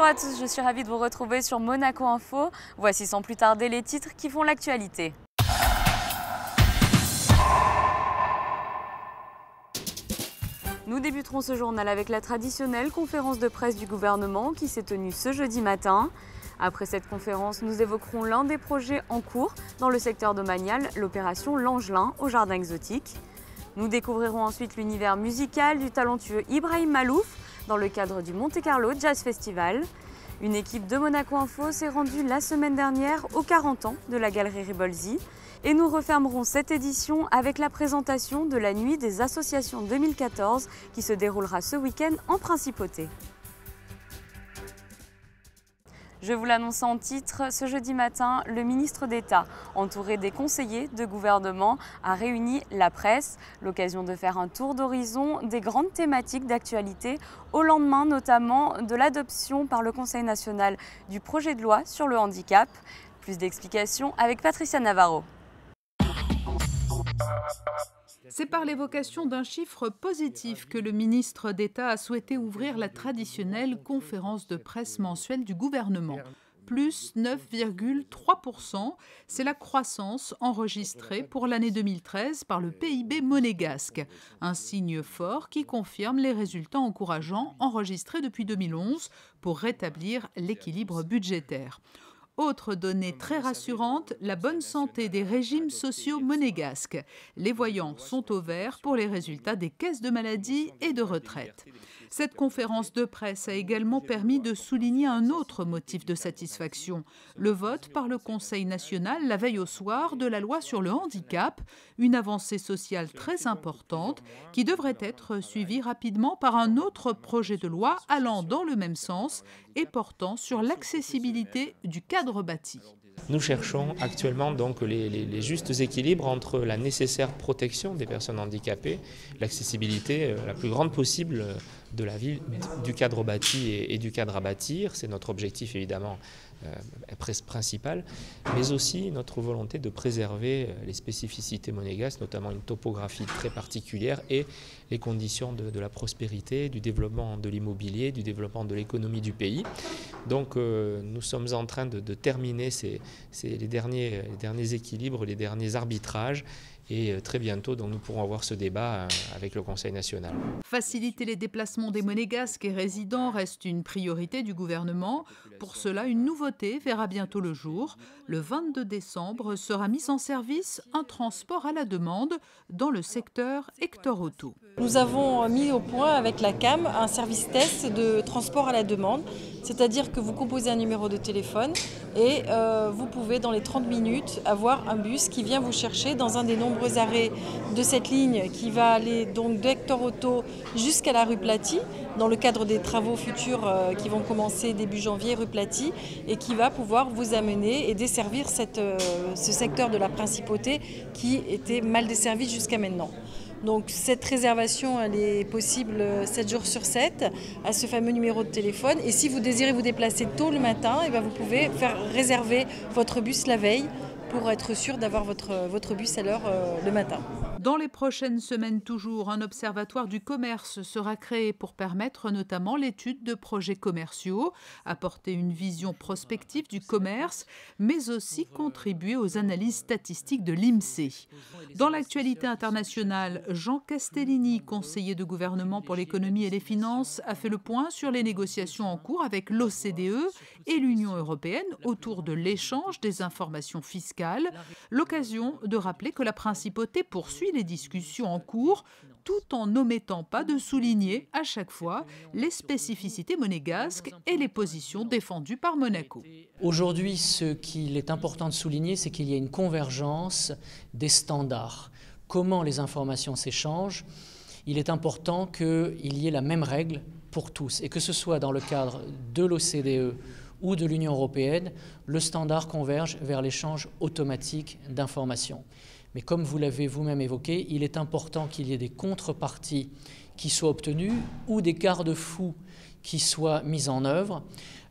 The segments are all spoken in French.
à tous, je suis ravie de vous retrouver sur Monaco Info. Voici sans plus tarder les titres qui font l'actualité. Nous débuterons ce journal avec la traditionnelle conférence de presse du gouvernement qui s'est tenue ce jeudi matin. Après cette conférence, nous évoquerons l'un des projets en cours dans le secteur domanial, l'opération L'Angelin au Jardin Exotique. Nous découvrirons ensuite l'univers musical du talentueux Ibrahim Malouf dans le cadre du Monte Carlo Jazz Festival. Une équipe de Monaco Info s'est rendue la semaine dernière aux 40 ans de la Galerie Ribolzi. Et nous refermerons cette édition avec la présentation de la Nuit des associations 2014 qui se déroulera ce week-end en Principauté. Je vous l'annonce en titre, ce jeudi matin, le ministre d'État, entouré des conseillers de gouvernement, a réuni la presse. L'occasion de faire un tour d'horizon des grandes thématiques d'actualité, au lendemain notamment de l'adoption par le Conseil national du projet de loi sur le handicap. Plus d'explications avec Patricia Navarro. C'est par l'évocation d'un chiffre positif que le ministre d'État a souhaité ouvrir la traditionnelle conférence de presse mensuelle du gouvernement. Plus 9,3%, c'est la croissance enregistrée pour l'année 2013 par le PIB monégasque. Un signe fort qui confirme les résultats encourageants enregistrés depuis 2011 pour rétablir l'équilibre budgétaire. Autre donnée très rassurante, la bonne santé des régimes sociaux monégasques. Les voyants sont au vert pour les résultats des caisses de maladie et de retraite. Cette conférence de presse a également permis de souligner un autre motif de satisfaction, le vote par le Conseil national la veille au soir de la loi sur le handicap, une avancée sociale très importante qui devrait être suivie rapidement par un autre projet de loi allant dans le même sens et portant sur l'accessibilité du cadre bâti. Nous cherchons actuellement donc les justes équilibres entre la nécessaire protection des personnes handicapées, l'accessibilité la plus grande possible de la ville, du cadre bâti et du cadre à bâtir. C'est notre objectif évidemment principal, mais aussi notre volonté de préserver les spécificités monégasques, notamment une topographie très particulière et les conditions de la prospérité, du développement de l'immobilier, du développement de l'économie du pays. Donc nous sommes en train de terminer les derniers équilibres, les derniers arbitrages. Et très bientôt, donc, nous pourrons avoir ce débat avec le Conseil national. Faciliter les déplacements des monégasques et résidents reste une priorité du gouvernement. Pour cela, une nouveauté verra bientôt le jour. Le 22 décembre sera mis en service un transport à la demande dans le secteur Hector Auto. Nous avons mis au point avec la CAM un service test de transport à la demande, c'est-à-dire que vous composez un numéro de téléphone et vous pouvez dans les 30 minutes avoir un bus qui vient vous chercher dans un des nombreux arrêts de cette ligne qui va aller donc de Hector Auto jusqu'à la rue Platy dans le cadre des travaux futurs qui vont commencer début janvier rue Platy et qui va pouvoir vous amener et desservir ce secteur de la Principauté qui était mal desservi jusqu'à maintenant. Donc cette réservation elle est possible 7 jours sur 7 à ce fameux numéro de téléphone. Et si vous désirez vous déplacer tôt le matin, et bien vous pouvez faire réserver votre bus la veille pour être sûr d'avoir votre bus à l'heure le matin. Dans les prochaines semaines toujours, un observatoire du commerce sera créé pour permettre notamment l'étude de projets commerciaux, apporter une vision prospective du commerce, mais aussi contribuer aux analyses statistiques de l'INSEE. Dans l'actualité internationale, Jean Castellini, conseiller de gouvernement pour l'économie et les finances, a fait le point sur les négociations en cours avec l'OCDE et l'Union européenne autour de l'échange des informations fiscales, l'occasion de rappeler que la Principauté poursuit les discussions en cours, tout en n'omettant pas de souligner à chaque fois les spécificités monégasques et les positions défendues par Monaco. Aujourd'hui, ce qu'il est important de souligner, c'est qu'il y a une convergence des standards. Comment les informations s'échangent, il est important qu'il y ait la même règle pour tous, et que ce soit dans le cadre de l'OCDE ou de l'Union européenne, le standard converge vers l'échange automatique d'informations. Mais comme vous l'avez vous-même évoqué, il est important qu'il y ait des contreparties qui soient obtenues ou des garde-fous qui soient mis en œuvre.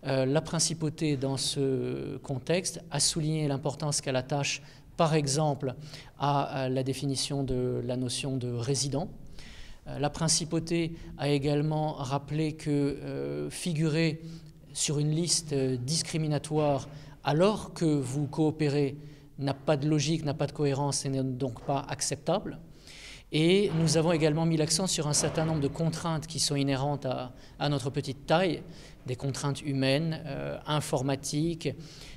La Principauté, dans ce contexte, a souligné l'importance qu'elle attache, par exemple, à la définition de la notion de résident. La Principauté a également rappelé que figurer sur une liste discriminatoire alors que vous coopérez n'a pas de logique, n'a pas de cohérence et n'est donc pas acceptable. Et nous avons également mis l'accent sur un certain nombre de contraintes qui sont inhérentes à notre petite taille, des contraintes humaines, informatiques,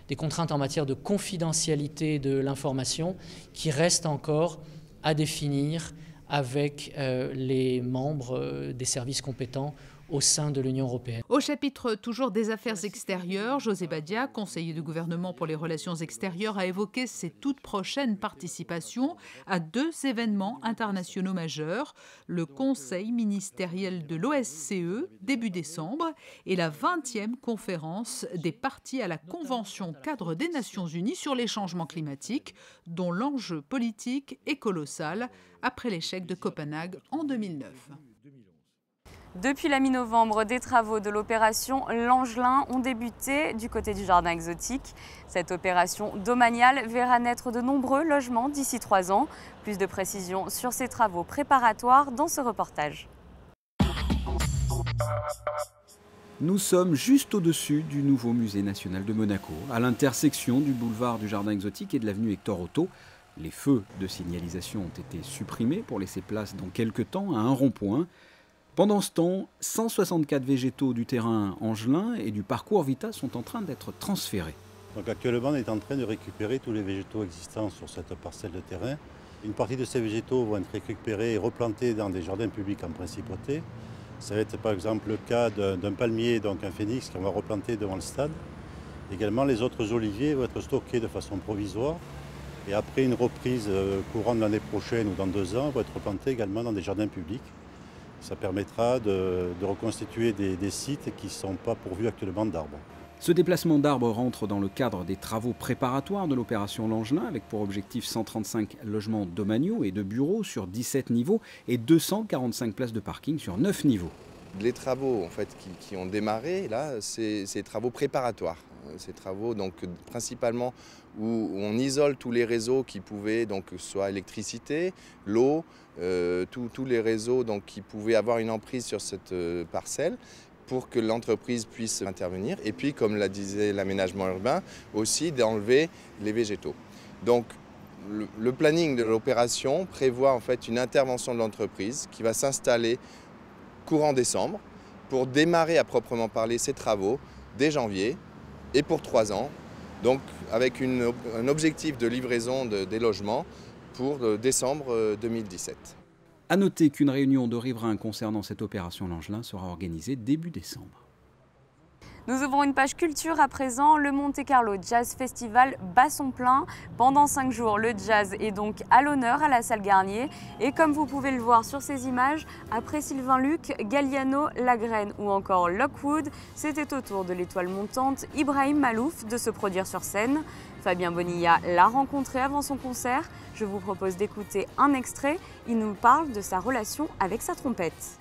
des contraintes en matière de confidentialité de l'information qui restent encore à définir avec les membres des services compétents au sein de l'Union européenne. Au chapitre toujours des affaires extérieures, José Badia, conseiller du gouvernement pour les relations extérieures, a évoqué ses toutes prochaines participations à 2 événements internationaux majeurs, le Conseil ministériel de l'OSCE début décembre et la 20e conférence des parties à la Convention cadre des Nations Unies sur les changements climatiques, dont l'enjeu politique est colossal après l'échec de Copenhague en 2009. Depuis la mi-novembre, des travaux de l'opération L'Angelin ont débuté du côté du jardin exotique. Cette opération domaniale verra naître de nombreux logements d'ici 3 ans. Plus de précisions sur ces travaux préparatoires dans ce reportage. Nous sommes juste au-dessus du nouveau musée national de Monaco, à l'intersection du boulevard du jardin exotique et de l'avenue Hector Otto. Les feux de signalisation ont été supprimés pour laisser place dans quelques temps à un rond-point. Pendant ce temps, 164 végétaux du terrain Angelin et du parcours Vita sont en train d'être transférés. Donc actuellement, on est en train de récupérer tous les végétaux existants sur cette parcelle de terrain. Une partie de ces végétaux vont être récupérés et replantés dans des jardins publics en principauté. Ça va être par exemple le cas d'un palmier, donc un phénix, qu'on va replanter devant le stade. Également, les autres oliviers vont être stockés de façon provisoire. Et après une reprise courant de l'année prochaine ou dans 2 ans, vont être replantés également dans des jardins publics. Ça permettra de reconstituer des sites qui ne sont pas pourvus actuellement d'arbres. Ce déplacement d'arbres rentre dans le cadre des travaux préparatoires de l'opération L'Angelin, avec pour objectif 135 logements domaniaux et de bureaux sur 17 niveaux et 245 places de parking sur 9 niveaux. Les travaux en fait, qui ont démarré, là, c'est des travaux préparatoires. Ces travaux, donc, principalement où on isole tous les réseaux qui pouvaient, donc, soit électricité, l'eau, tous les réseaux donc, qui pouvaient avoir une emprise sur cette parcelle pour que l'entreprise puisse intervenir. Et puis, comme l'a disait l'aménagement urbain, aussi d'enlever les végétaux. Donc, le planning de l'opération prévoit en fait une intervention de l'entreprise qui va s'installer courant décembre pour démarrer à proprement parler ces travaux dès janvier et pour 3 ans, donc avec un objectif de livraison des logements pour décembre 2017. A noter qu'une réunion de riverains concernant cette opération L'Angelin sera organisée début décembre. Nous ouvrons une page culture à présent. Le Monte Carlo Jazz Festival bat son plein. Pendant 5 jours, le jazz est donc à l'honneur à la salle Garnier. Et comme vous pouvez le voir sur ces images, après Sylvain Luc, Galliano, Lagrène ou encore Lockwood, c'était au tour de l'étoile montante Ibrahim Malouf de se produire sur scène. Fabien Bonilla l'a rencontré avant son concert. Je vous propose d'écouter un extrait. Il nous parle de sa relation avec sa trompette.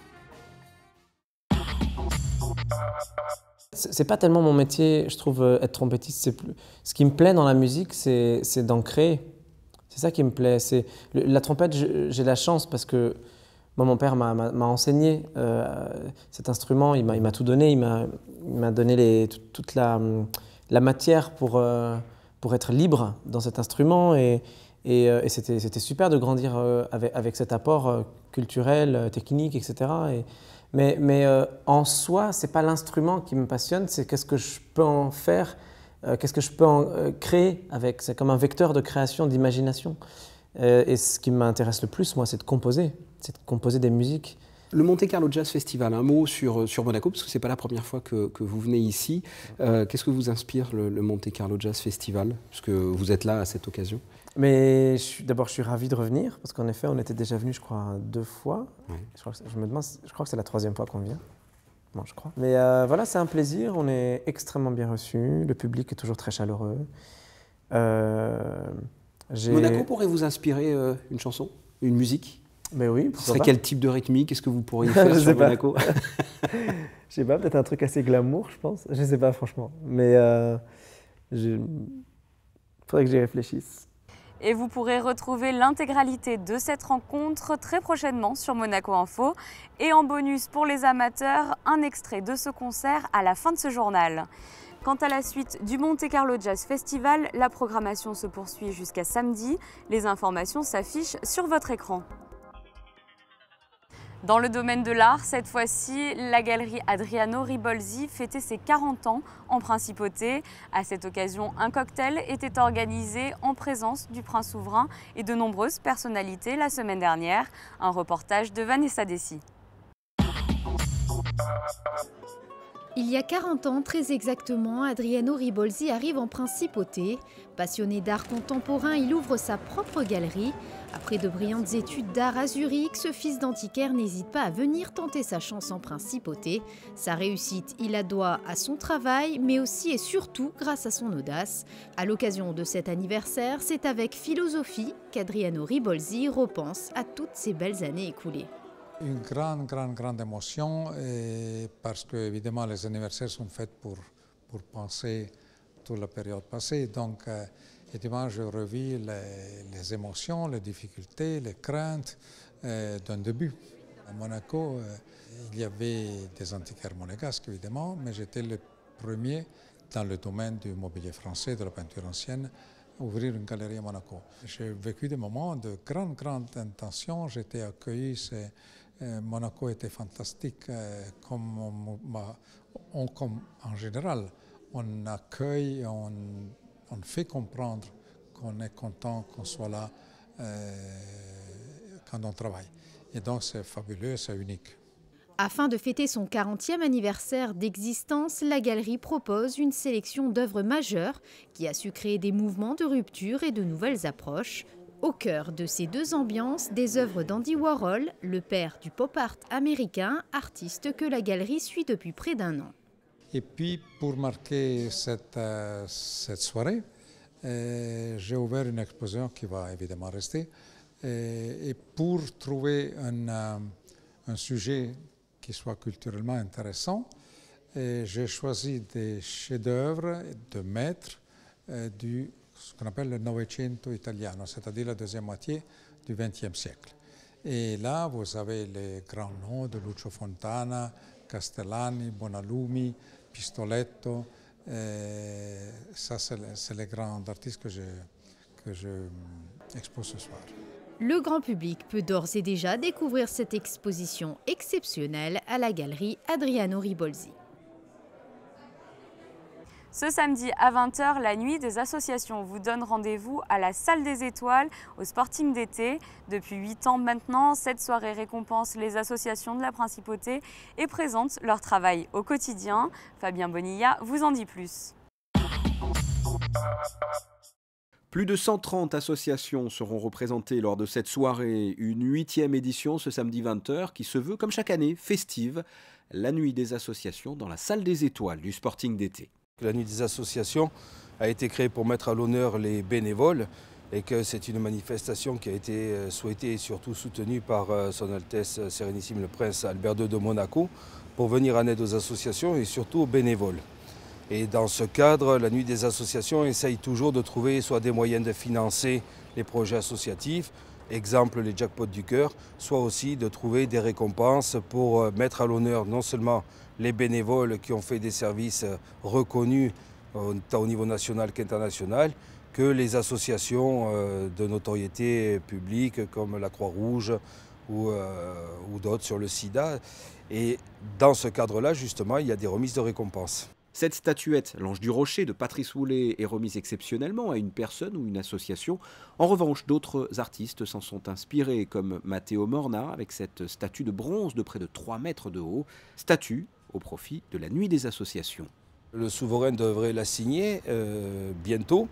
C'est pas tellement mon métier, je trouve, être trompettiste. Ce qui me plaît dans la musique, c'est d'en créer. C'est ça qui me plaît. La trompette, j'ai la chance parce que moi, mon père m'a enseigné cet instrument. Il m'a tout donné. Il m'a donné toute la matière pour être libre dans cet instrument. Et c'était super de grandir avec cet apport culturel, technique, etc. Mais en soi, ce n'est pas l'instrument qui me passionne, c'est qu'est-ce que je peux en faire, qu'est-ce que je peux en créer avec. C'est comme un vecteur de création, d'imagination. Et ce qui m'intéresse le plus, moi, c'est de composer des musiques. Le Monte Carlo Jazz Festival, un mot sur Monaco, parce que ce n'est pas la première fois que vous venez ici. Qu'est-ce que vous inspire le Monte Carlo Jazz Festival, puisque vous êtes là à cette occasion? Mais d'abord, je suis ravi de revenir, parce qu'en effet, on était déjà venu, je crois, 2 fois. Ouais. Je crois que c'est la 3e fois qu'on vient. Bon, je crois. Mais voilà, c'est un plaisir, on est extrêmement bien reçus, le public est toujours très chaleureux. Monaco pourrait vous inspirer une chanson, une musique? Mais oui, ce serait quel type de rythmique? Qu'est-ce que vous pourriez faire sur Monaco? Je sais pas, peut-être un truc assez glamour, je pense. Je sais pas, franchement. Mais il faudrait que j'y réfléchisse. Et vous pourrez retrouver l'intégralité de cette rencontre très prochainement sur Monaco Info. Et en bonus pour les amateurs, un extrait de ce concert à la fin de ce journal. Quant à la suite du Monte Carlo Jazz Festival, la programmation se poursuit jusqu'à samedi. Les informations s'affichent sur votre écran. Dans le domaine de l'art, cette fois-ci, la galerie Adriano Ribolzi fêtait ses 40 ans en principauté. À cette occasion, un cocktail était organisé en présence du prince souverain et de nombreuses personnalités la semaine dernière. Un reportage de Vanessa Dessy. Il y a 40 ans, très exactement, Adriano Ribolzi arrive en principauté. Passionné d'art contemporain, il ouvre sa propre galerie. Après de brillantes études d'art à Zurich, ce fils d'antiquaire n'hésite pas à venir tenter sa chance en principauté. Sa réussite, il la doit à son travail, mais aussi et surtout grâce à son audace. À l'occasion de cet anniversaire, c'est avec philosophie qu'Adriano Ribolzi repense à toutes ces belles années écoulées. Une grande émotion, parce que évidemment les anniversaires sont faits pour penser toute la période passée. Donc évidemment je revis les émotions, les difficultés, les craintes d'un début. À Monaco, il y avait des antiquaires monégasques évidemment, mais j'étais le premier dans le domaine du mobilier français, de la peinture ancienne, à ouvrir une galerie à Monaco. J'ai vécu des moments de grande intention, j'étais accueilli. Monaco était fantastique, comme en général, on accueille, on fait comprendre qu'on est content qu'on soit là quand on travaille. Et donc c'est fabuleux, c'est unique. Afin de fêter son 40e anniversaire d'existence, la galerie propose une sélection d'œuvres majeures qui a su créer des mouvements de rupture et de nouvelles approches. Au cœur de ces deux ambiances, des œuvres d'Andy Warhol, le père du pop art américain, artiste que la galerie suit depuis près d'1 an. Et puis, pour marquer cette soirée, j'ai ouvert une exposition qui va évidemment rester. Et pour trouver un sujet qui soit culturellement intéressant, j'ai choisi des chefs-d'œuvre de maîtres ce qu'on appelle le Novecento italiano, c'est-à-dire la deuxième moitié du XXe siècle. Et là, vous avez les grands noms de Lucio Fontana, Castellani, Bonalumi, Pistoletto. Ça, c'est les grands artistes que je expose ce soir. Le grand public peut d'ores et déjà découvrir cette exposition exceptionnelle à la galerie Adriano Ribolzi. Ce samedi à 20h, la nuit des associations vous donne rendez-vous à la Salle des Étoiles, au Sporting d'été. Depuis 8 ans maintenant, cette soirée récompense les associations de la Principauté et présente leur travail au quotidien. Fabien Bonilla vous en dit plus. Plus de 130 associations seront représentées lors de cette soirée, une 8e édition ce samedi 20h qui se veut comme chaque année festive, la nuit des associations dans la Salle des Étoiles du Sporting d'été. La nuit des associations a été créée pour mettre à l'honneur les bénévoles et que c'est une manifestation qui a été souhaitée et surtout soutenue par Son Altesse Sérénissime le Prince Albert II de Monaco pour venir en aide aux associations et surtout aux bénévoles. Et dans ce cadre, la nuit des associations essaye toujours de trouver soit des moyens de financer les projets associatifs, exemple les jackpots du cœur, soit aussi de trouver des récompenses pour mettre à l'honneur non seulement les bénévoles qui ont fait des services reconnus tant au niveau national qu'international, que les associations de notoriété publique comme la Croix-Rouge ou d'autres sur le sida. Et dans ce cadre-là, justement, il y a des remises de récompenses. Cette statuette, l'Ange du Rocher de Patrice Woulet, est remise exceptionnellement à une personne ou une association. En revanche, d'autres artistes s'en sont inspirés, comme Matteo Morna, avec cette statue de bronze de près de 3 mètres de haut, statue au profit de la nuit des associations. Le souverain devrait la signer bientôt,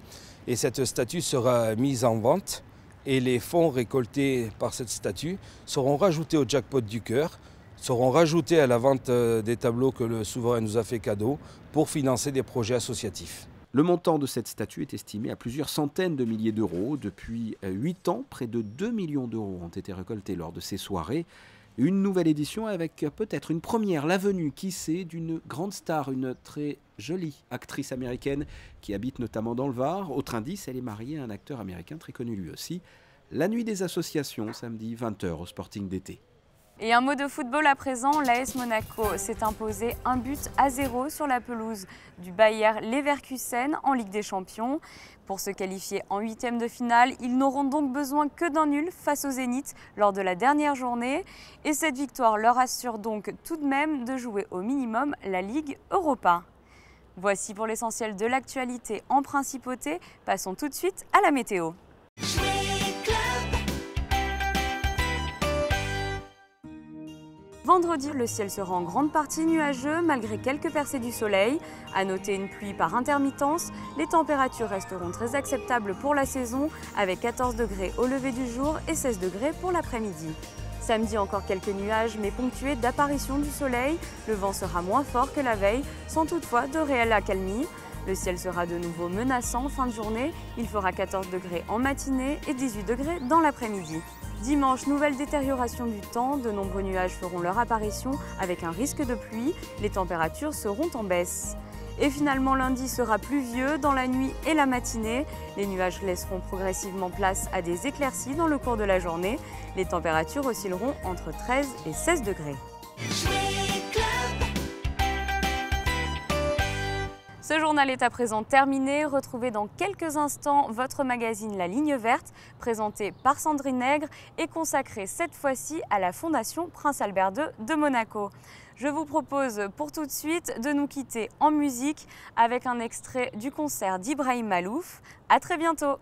et cette statue sera mise en vente, et les fonds récoltés par cette statue seront rajoutés au jackpot du cœur, seront rajoutés à la vente des tableaux que le souverain nous a fait cadeau pour financer des projets associatifs. Le montant de cette statue est estimé à plusieurs centaines de milliers d'euros. Depuis 8 ans, près de 2 millions d'euros ont été récoltés lors de ces soirées. Une nouvelle édition avec peut-être une première, la venue, qui sait, d'une grande star, une très jolie actrice américaine qui habite notamment dans le Var. Autre indice, elle est mariée à un acteur américain très connu lui aussi. La nuit des associations, samedi 20h au Sporting d'été. Et un mot de football à présent, l'AS Monaco s'est imposé 1-0 sur la pelouse du Bayer Leverkusen en Ligue des Champions. Pour se qualifier en 8e de finale, ils n'auront donc besoin que d'un nul face au Zénith lors de la dernière journée. Et cette victoire leur assure donc tout de même de jouer au minimum la Ligue Europa. Voici pour l'essentiel de l'actualité en principauté. Passons tout de suite à la météo. Vendredi, le ciel sera en grande partie nuageux malgré quelques percées du soleil. À noter une pluie par intermittence. Les températures resteront très acceptables pour la saison avec 14 degrés au lever du jour et 16 degrés pour l'après-midi. Samedi, encore quelques nuages mais ponctués d'apparition du soleil. Le vent sera moins fort que la veille sans toutefois de réelle accalmie. Le ciel sera de nouveau menaçant en fin de journée. Il fera 14 degrés en matinée et 18 degrés dans l'après-midi. Dimanche, nouvelle détérioration du temps. De nombreux nuages feront leur apparition avec un risque de pluie. Les températures seront en baisse. Et finalement, lundi sera pluvieux dans la nuit et la matinée. Les nuages laisseront progressivement place à des éclaircies dans le cours de la journée. Les températures oscilleront entre 13 et 16 degrés. Ce journal est à présent terminé. Retrouvez dans quelques instants votre magazine La Ligne Verte, présenté par Sandrine Nègre et consacré cette fois-ci à la Fondation Prince Albert II de Monaco. Je vous propose pour tout de suite de nous quitter en musique avec un extrait du concert d'Ibrahim Malouf. À très bientôt.